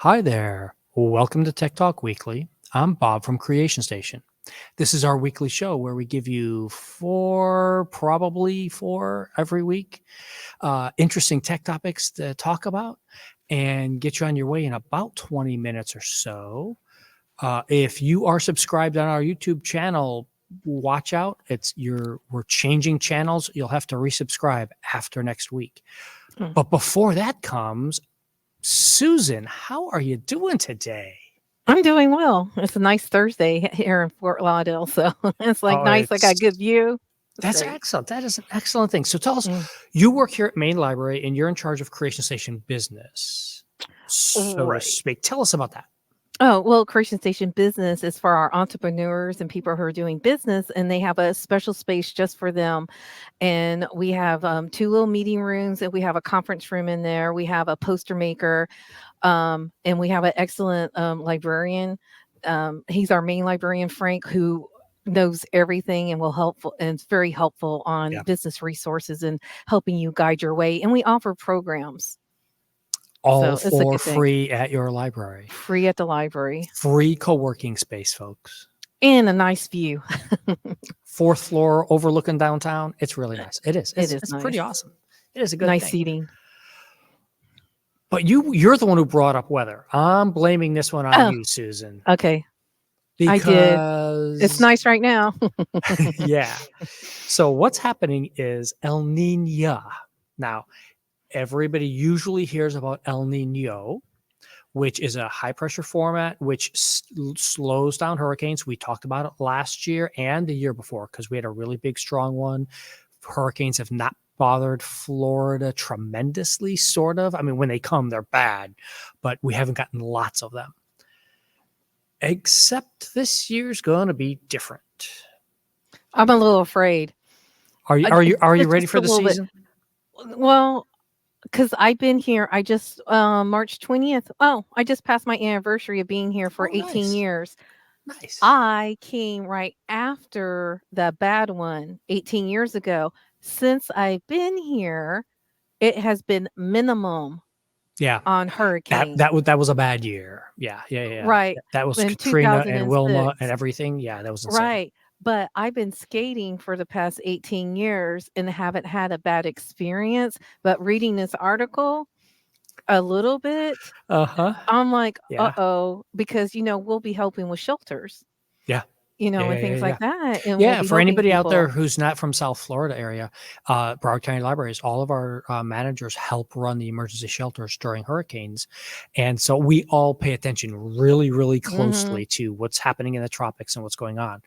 Hi there. Welcome to Tech Talk Weekly. I'm Bob from Creation Station. This is our weekly show where we give you probably four every week, interesting tech topics to talk about and get you on your way in about 20 minutes or so. If you are subscribed on our YouTube channel, watch out. We're changing channels. You'll have to resubscribe after next week. Hmm. But before that comes, Susan, how are you doing today? I'm doing well. It's a nice Thursday here in Fort Lauderdale, so it's like Oh, nice. I got a it's good view. It's that's great. excellent. That is an excellent thing. So tell us, Mm. you work here at Main Library and you're in charge of Creation Station business, so to Right. speak. Tell us about that. Oh, well, Creation Station Business is for our entrepreneurs and people who are doing business, and they have a special space just for them. And we have two little meeting rooms, and we have a conference room in there. We have a poster maker, and we have an excellent librarian. He's our main librarian, Frank, who knows everything and will helpful and is very helpful on Yeah. business resources and helping you guide your way. And we offer programs, All so it's a for good thing. free at your library. Free at the library Free co-working space, folks. and a nice view. Fourth floor overlooking downtown. It's really nice. It is. It It's, is it's pretty nice. awesome. It is a good Nice thing. seating. But you're the one who brought up weather. I'm blaming this one on Oh, you, Susan, okay. I did. It's because nice right now. yeah. So what's happening is El Nino. Now, everybody usually hears about El Nino, which is a high pressure format which slows down hurricanes. We talked about it last year and the year before because we had a really big, strong one. Hurricanes have not bothered Florida tremendously, sort of. I mean, when they come, they're bad, but we haven't gotten lots of them. Except this year's going to be different. I'm a little afraid. Are you I, are you are you ready just for a the little bit. season? Well, because I've been here, I just March 20th. Oh, I just passed my anniversary of being here for Oh, 18 nice. years. Nice. I came right after the bad one 18 years ago. Since I've been here, it has been minimum Yeah. on That hurricanes. that was a bad year. Yeah. Right. That was In Katrina and Wilma 2006. and everything. Yeah, that was insane. Right. But I've been skating for the past 18 years and haven't had a bad experience. But reading this article a little bit, Uh-huh. I'm like, Yeah. "Uh-oh," because, we'll be helping with shelters, Yeah. and things Yeah. like that, and we'll Yeah, be for helping anybody out there people. who's not from South Florida area, Broward County Libraries, all of our managers help run the emergency shelters during hurricanes. And so we all pay attention really, really Mhm. closely to what's happening in the tropics and what's going on.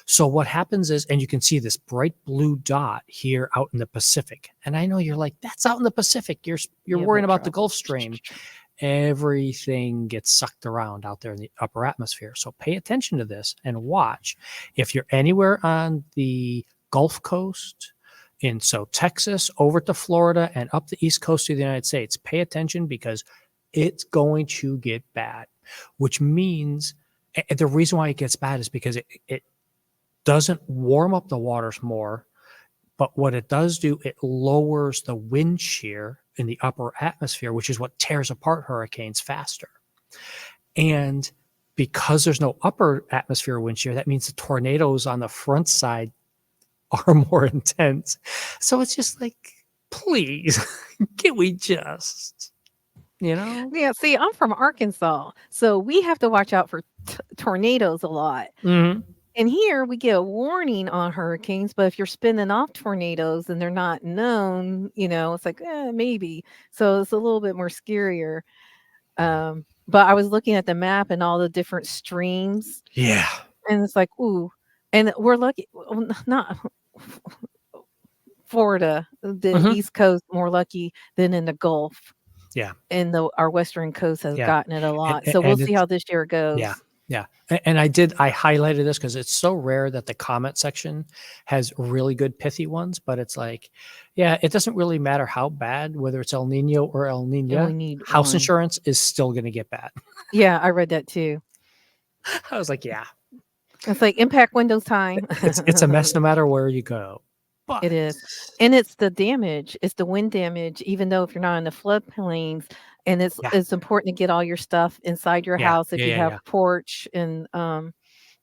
So what happens is, and you can see this bright blue dot here out in the Pacific. And I know you're like, that's out in the Pacific. You're Yeah, worrying but about the trouble. Gulf Stream. Everything gets sucked around out there in the upper atmosphere. So pay attention to this and watch. If you're anywhere on the Gulf Coast, so Texas over to Florida and up the East Coast of the United States, pay attention because it's going to get bad, which means the reason why it gets bad is because it doesn't warm up the waters more. But what it does do, it lowers the wind shear in the upper atmosphere, which is what tears apart hurricanes faster. And because there's no upper atmosphere wind shear, that means the tornadoes on the front side are more intense. So it's just like, please, can we just, Yeah, see, I'm from Arkansas, so we have to watch out for tornadoes a lot. Mhm. And here we get a warning on hurricanes, but if you're spinning off tornadoes and they're not known, it's like, maybe. So it's a little bit more scarier. But I was looking at the map and all the different streams, Yeah. and it's like, ooh. And we're lucky, well, not Florida, the Mhm. East Coast, more lucky than in the Gulf. Yeah. And our Western coast has Yeah. gotten it a lot. And, So we'll and see it's, how this year yeah. goes. Yeah. And I highlighted this because it's so rare that the comment section has really good pithy ones, but it's like, yeah, it doesn't really matter how bad, whether it's El Nino or El And we Nina, need house one. insurance is still going to get bad. Yeah, I read that too. I was like, yeah, It's like impact windows time. it's a mess no matter where you go. But It is. And it's the damage. It's the wind damage. Even though if you're not in the floodplains, and it's Yeah. it's important to get all your stuff inside your Yeah. house if Yeah. you Yeah. have Yeah. porch and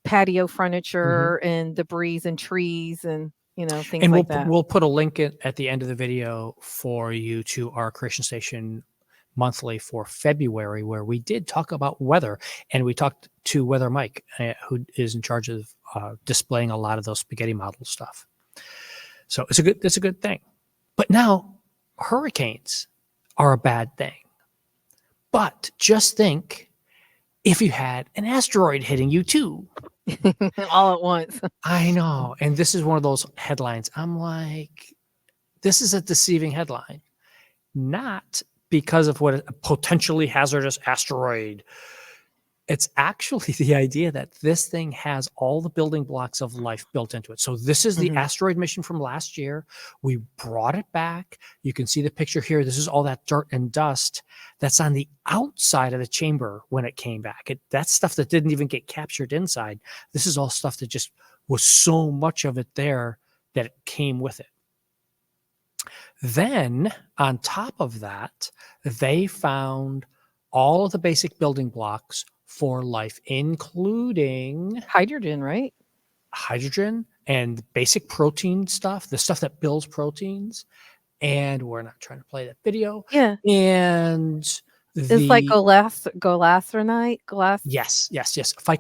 patio Mhm. furniture and debris and trees and things And like that. we'll put a link at the end of the video for you to our Creation Station monthly for February, where we did talk about weather, and we talked to Weather Mike, who is in charge of displaying a lot of those spaghetti model stuff. So it's a good thing. But now hurricanes are a bad thing. But just think if you had an asteroid hitting you too. All at once. I know. And this is one of those headlines. I'm like, this is a deceiving headline, not because of what a potentially hazardous asteroid. It's actually the idea that this thing has all the building blocks of life built into it. So this is the Mhm. asteroid mission from last year. We brought it back. You can see the picture here. This is all that dirt and dust that's on the outside of the chamber when it came back. That's stuff that didn't even get captured inside. This is all stuff that just was so much of it there that it came with it. Then, on top of that, they found all of the basic building blocks for life, including Hydrogen, right? hydrogen and basic protein stuff, the stuff that builds proteins. And we're not trying to play that video. Yeah. And It's like the glasronite, glass yes, fi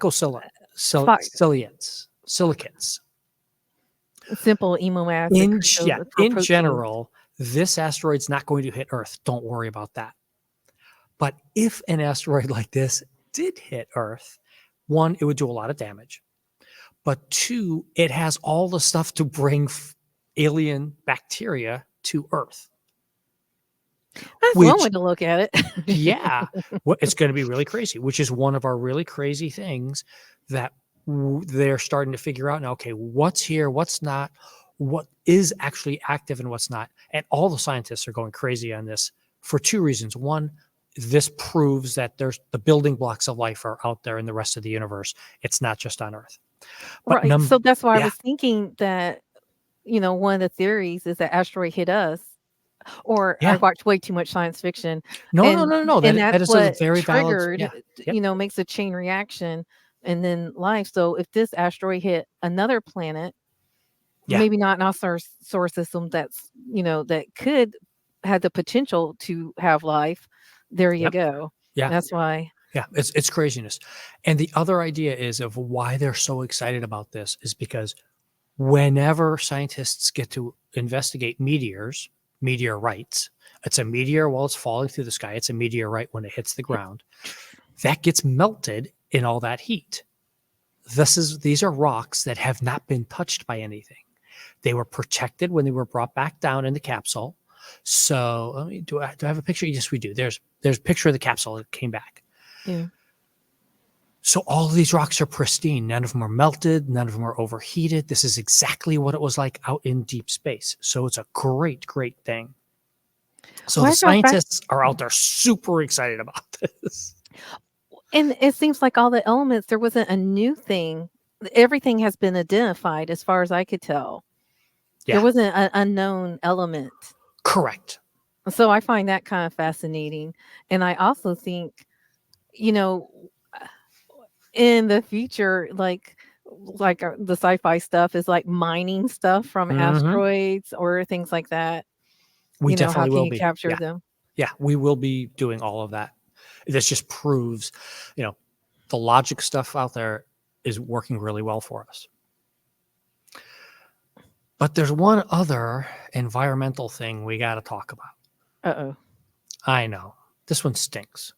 silicates. simple amino acid for In proteins. general, this asteroid's not going to hit Earth. Don't worry about that. But if an asteroid like this did hit Earth, one, it would do a lot of damage. But two, it has all the stuff to bring alien bacteria to Earth. That's one Which, way to look at it. yeah, it's going to be really crazy, which is one of our really crazy things that they're starting to figure out now. Okay, what's here, what's not, what is actually active and what's not. And all the scientists are going crazy on this for two reasons. One, this proves that there's the building blocks of life are out there in the rest of the universe. It's not just on Earth. But Right, so that's why I yeah, was thinking that, one of the theories is that asteroid hit us, or I yeah. watched way too much science fiction, No, no, and no, no. that's That is a what very valid. triggered, Yeah. Yep. makes a chain reaction and then life. So if this asteroid hit another planet, Yeah. maybe not in our solar system that's, that could have the potential to have life, there you Yep. go. Yeah. That's why. Yeah. It's craziness. And the other idea is of why they're so excited about this is because whenever scientists get to investigate meteorites, it's a meteor while it's falling through the sky. It's a meteorite when it hits the ground. That gets melted in all that heat. These are rocks that have not been touched by anything. They were protected when they were brought back down in the capsule. So let me do I have a picture? Yes, we do. There's a picture of the capsule that came back. Yeah. So all of these rocks are pristine. None of them are melted. None of them are overheated. This is exactly what it was like out in deep space. So it's a great, great thing. So the Why go back? scientists are out there super excited about this. And it seems like all the elements, there wasn't a new thing. Everything has been identified as far as I could tell. There Yeah, wasn't an unknown element. correct. So I find that kind of fascinating. And I also think, you know, in the future, like the sci-fi stuff is like mining stuff from Hmm. asteroids or things like that. We How definitely can will you be. capture Yeah. them? Yeah, we will be doing all of that. This just proves, you know, the logic stuff out there is working really well for us. But there's one other environmental thing we got to talk about. Uh-oh. I know. This one stinks.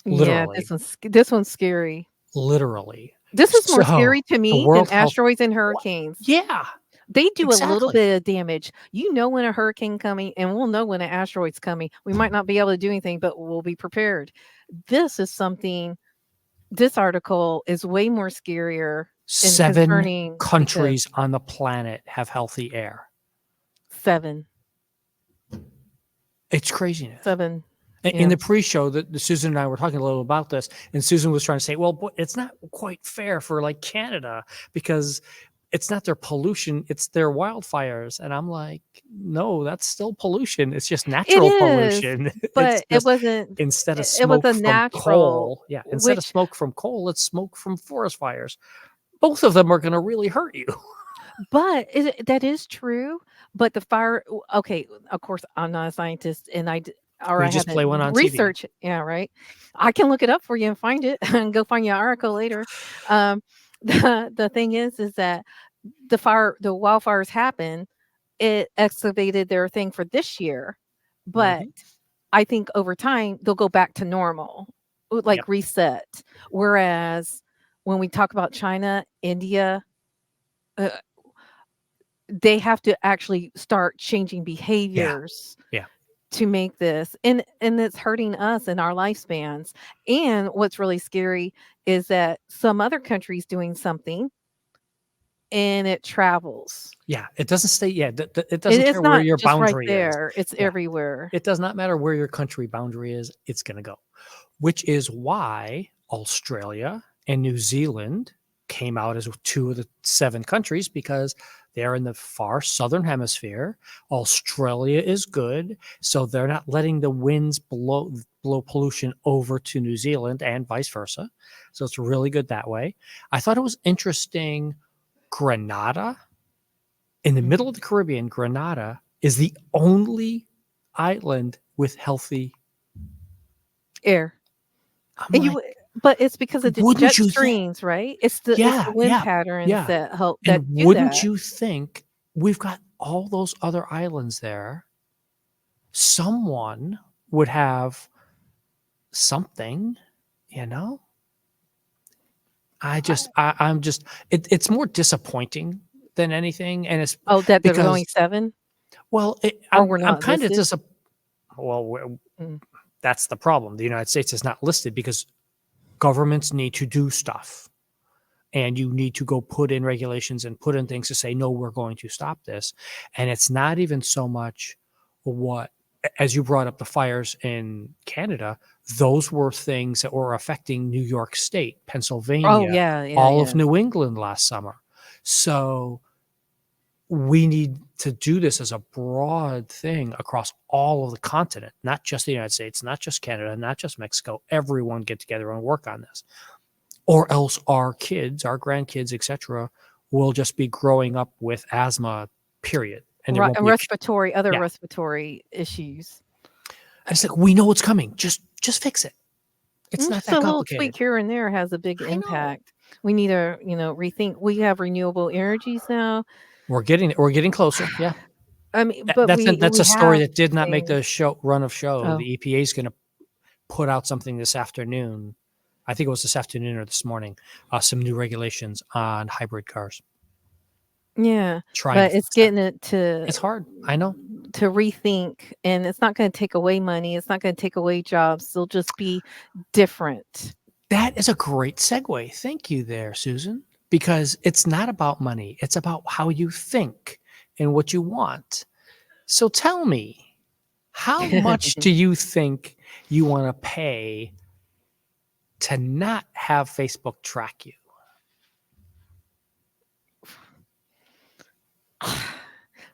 Yeah, Literally. this one's scary. Literally. This is more So, scary to the me than World Health asteroids and hurricanes. Yeah, They do a little exactly. bit of damage. You know when a hurricane coming, and we'll know when an asteroid's coming. We might not be able to do anything, but we'll be prepared. This is something. This article is way more scarier and 7 concerning because countries on the planet have healthy air. 7, It's craziness. 7, In yeah. the pre-show, that Susan and I were talking a little about this, and Susan was trying to say, "Well, it's not quite fair for like Canada because it's not their pollution, it's their wildfires. And I'm like, no, that's still pollution. It's just It natural is, pollution. It's but it just wasn't instead of it was smoke a from natural, coal. Yeah. Instead of which smoke from coal, it's smoke from forest fires. Both of them are going to really hurt you. but that is true, but the fire okay, of course, I'm not a scientist and or We I just play haven't one on TV. researched yeah, right? I can look it up for you and find it and go find you an article later. Um, the thing is that the wildfires happen, it excavated their thing for this year, but Hmm. I think over time they'll go back to normal, Yep. like reset. Whereas when we talk about China, India, uh, they have to actually start changing Yeah. behaviors Yeah. to make this and it's hurting us in our lifespans. And what's really scary is that some other countries doing something and it travels. Yeah. It doesn't stay. Yeah. It It doesn't is care where not your just right boundary is. there, it's Yeah. everywhere. It does not matter where your country boundary is. It's going to go, which is why Australia and New Zealand came out as two of the 7 countries because they're in the far southern hemisphere. Australia is good, so they're not letting the winds blow pollution over to New Zealand and vice versa. So it's really good that way. I thought it was interesting. Grenada, in the middle Mhm. of the Caribbean, Grenada is the only island with healthy. Air. I'm And like, but it's because of the wouldn't jet you think? streams, right? It's the Yeah, wind yeah, patterns yeah. that help that And do wouldn't that. you think we've got all those other islands there? Someone would have something, you know? I I'm just, it's more disappointing than anything. And it's oh, that there's only because, 7 well, or we're I'm not kind of listed? well, Mm. that's the problem. The United States is not listed because governments need to do stuff. And you need to go put in regulations and put in things to say, no, we're going to stop this. And it's not even so much what, as you brought up the fires in Canada, those were things that were affecting New York State, Oh, Pennsylvania, yeah, yeah, all of yeah. New England last summer. So we need to do this as a broad thing across all of the continent, not just the United States, not just Canada, not just Mexico. Everyone get together and work on this, or else our kids, our grandkids, etc., will just be growing up with asthma, period, and there Ri won't and be a other yeah. respiratory issues. And it's like we know what's coming. Just fix it. It's not Just that a little tweak complicated. here and there has a big I know. impact. We need to, rethink. We have renewable energies now. We're getting closer. Yeah. I mean, but That's we a story have that did not make things. the run of show. Oh, The EPA is going to put out something this afternoon. I think it was this afternoon or this morning. Some new regulations on hybrid cars. yeah, Trying to but it's fix that. getting it It's hard. I know. to rethink, and it's not gonna take away money, it's not gonna take away jobs, they'll just be different. That is a great segue. Thank you there, Susan, because it's not about money. It's about how you think and what you want. So tell me, how much do you think you want to pay to not have Facebook track you?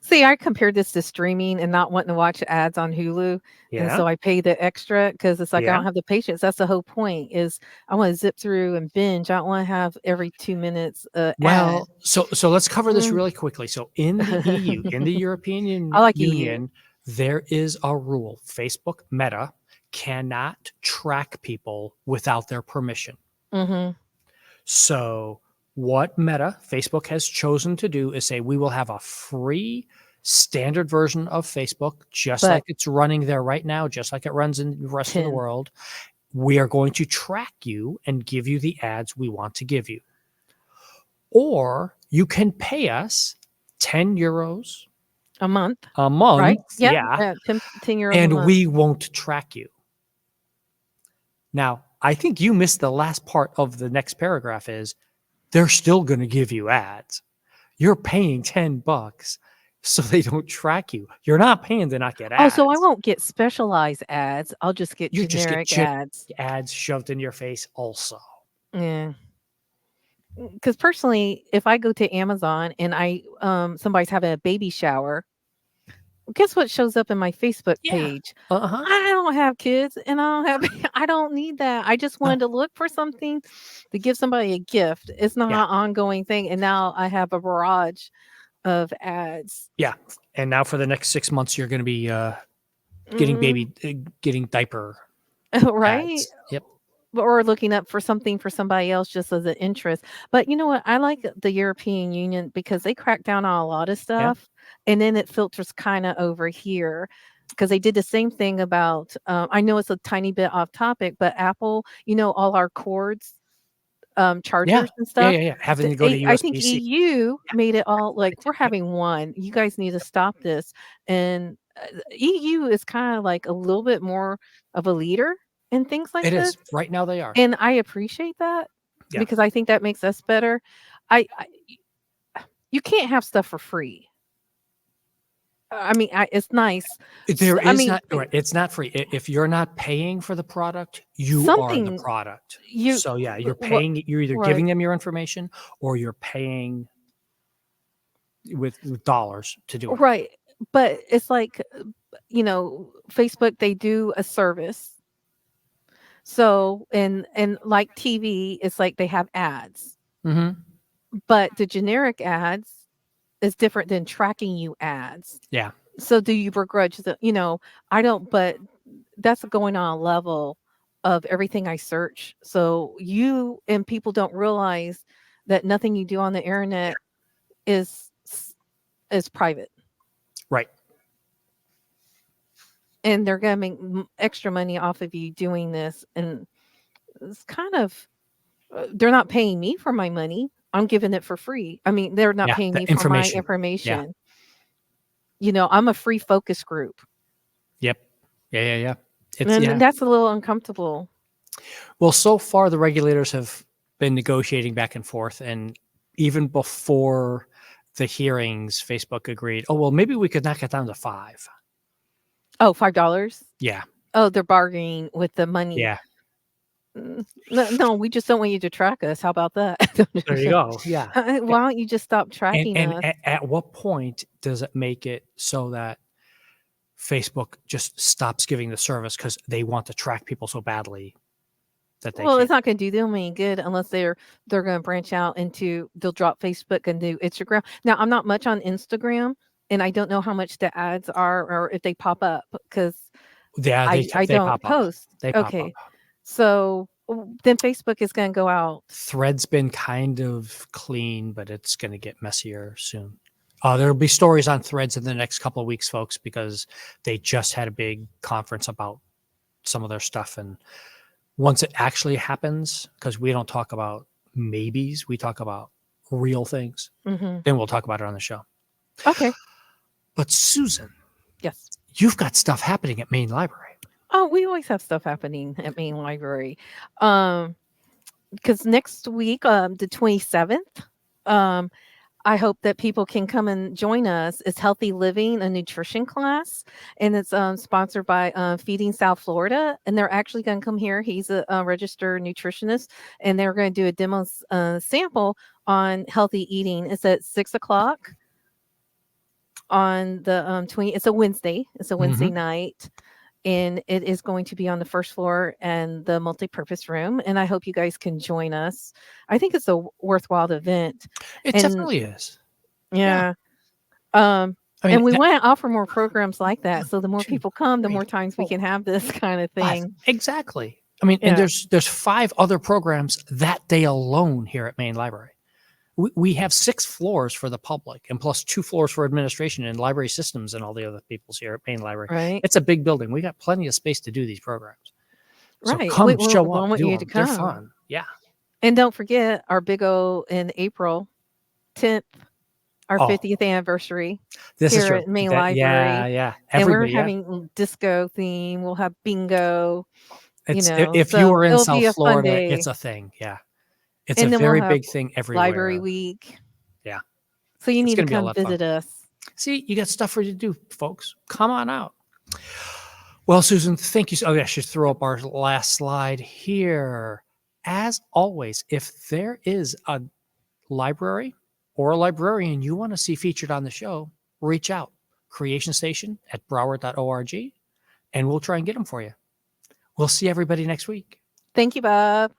See, I compared this to streaming and not wanting to watch ads on Hulu, and Yeah. so I pay the extra because it's like I Yeah. don't have the patience, that's the whole point is I wanna zip through and binge, I don't wanna have every 2 minutes a ad. Well, so let's cover this Mm. really quickly. So in the EU, in the European I like EU. Union, there is a rule. Facebook Meta cannot track people without their permission. Mhm. So, what Meta, Facebook has chosen to do is say, we will have a free standard version of Facebook, just like But it's running there right now, just like it runs in the rest of the 10. world. We are going to track you and give you the ads we want to give you. Or you can pay us €10 A month, a right? month, Yep, yeah, 10 euros a and month. we won't track you. Now, I think you missed the last part of the next paragraph is they're still going to give you ads. You're paying $10 so they don't track you. You're not paying to not get Oh, so I ads. won't get specialized ads, I'll just get You just get generic ads. ads shoved in your face also. Yeah. because personally, if I go to Amazon and somebody's having a baby shower, guess what shows up in my Facebook Yeah. page? Uh-huh. I don't have kids and I don't have I don't need that. I just No. wanted to look for something to give somebody a gift. It's not Yeah. an ongoing thing. And now I have a barrage of ads. Yeah. And now for the next 6 months, you're gonna be, Mm, getting diaper right? ads. Yep. Or looking up for something for somebody else just as an interest. But you know what? I like the European Union because they crack down on a lot of Yeah. stuff, and then it filters kind of over here because they did the same thing about. I know it's a tiny bit off topic, but Apple, all our cords, Yeah. chargers and Yeah, stuff. yeah, yeah. Having to go to I think USB-C. EU made it all It like did. we're Yep. having one. You guys need to stop this. And EU is kind of like a little bit more of a leader in things like It this. is. Right now they are. And I appreciate that Yeah. because I think that makes us better. I you can't have stuff for free. I mean, it's nice. There I is mean, not right, it's not free. If you're not paying for the product, you are the something product. you So, yeah, you're what paying you're either right, giving them your information or you're paying with dollars to do it. right. But it's like, Facebook, they do a service. So, and like TV, it's like they have ads, Mhm. but the generic ads is different than tracking you ads. Yeah. So do you begrudge I don't, but that's going on a level of everything I search. So you and people don't realize that nothing you do on the internet is is private, Right. and they're going to make extra money off of you doing this. And it's kind of they're not paying me for my money. I'm giving it for free. I mean, they're not Yeah, paying the me for my information. Yeah. information. I'm a free focus group, Yep. Yeah, yeah, yeah. It's and yeah. that's a little uncomfortable. Well, so far the regulators have been negotiating back and forth, and even before the hearings, Facebook agreed, "Oh, well, maybe we could knock it down to 5." Oh, $5. Yeah. Oh, they're bargaining with the money. Yeah. No, no, we just don't want you to track us. How about that? There you go. Yeah. Why don't you just stop And tracking and us? at what point does it make it so that Facebook just stops giving the service because they want to track people so badly that they Well, can't? it's not going to do them any good unless they're going to branch out into they'll drop Facebook and do Instagram. Now, I'm not much on Instagram, and I don't know how much the ads are or if they pop up because Yeah, I they don't pop up. post. They pop up. Okay, so then Facebook is going to go out. Thread's been kind of clean, but it's gonna get messier soon. There'll be stories on Threads in the next couple of weeks, folks, because they just had a big conference about some of their stuff, and once it actually happens, because we don't talk about maybes, we talk about real things, Hmm. then we'll talk about it on the show. Okay. But Susan, Yes. you've got stuff happening at Main Library. Oh, we always have stuff happening at Main Library. Because next week, the 27th, um, I hope that people can come and join us. It's Healthy Living, a nutrition class, and it's sponsored by Feeding South Florida. And they're actually going to come here. He's a registered nutritionist, and they're going to do a demo sample on healthy eating. It's at 6 o'clock on the 20. It's a Wednesday. It's a Wednesday Mhm. night, and it is going to be on the first floor and the multi-purpose room. And I hope you guys can join us. I think it's a worthwhile event. It And definitely is. Yeah. yeah, um, I mean, and we want to offer more programs like that. 1, So the more 2, people come, the 3, more times we 4, can have this kind of 5. thing. Exactly. I mean, and Yeah. there's 5 other programs that day alone here at Main Library. We have 6 floors for the public and plus 2 floors for administration and library systems and all the other peoples here at Main Library. Right. It's a big building. We got plenty of space to do these programs. So Right. come, We show up, want do you to them. They're come. fun. Yeah. And don't forget our big O in April 10th, our Oh, 50th anniversary this is here true. at Main That, yeah, Library. yeah. And we're Everybody, yeah. having disco theme. We'll have bingo, It's if you so are in it'll be South a fun Florida, it's day. a thing. Yeah. It's a And then we'll very have big thing library everywhere. week. Yeah. So you It's need to going to be a come lot of fun. visit us. See, you got stuff for you to do, folks. Come on out. Well, Susan, thank you. Oh, yeah, I should throw up our last slide here. As always, if there is a library or a librarian you want to see featured on the show, reach out. creationstation@broward.org, and we'll try and get them for you. We'll see everybody next week. Thank you, Bob.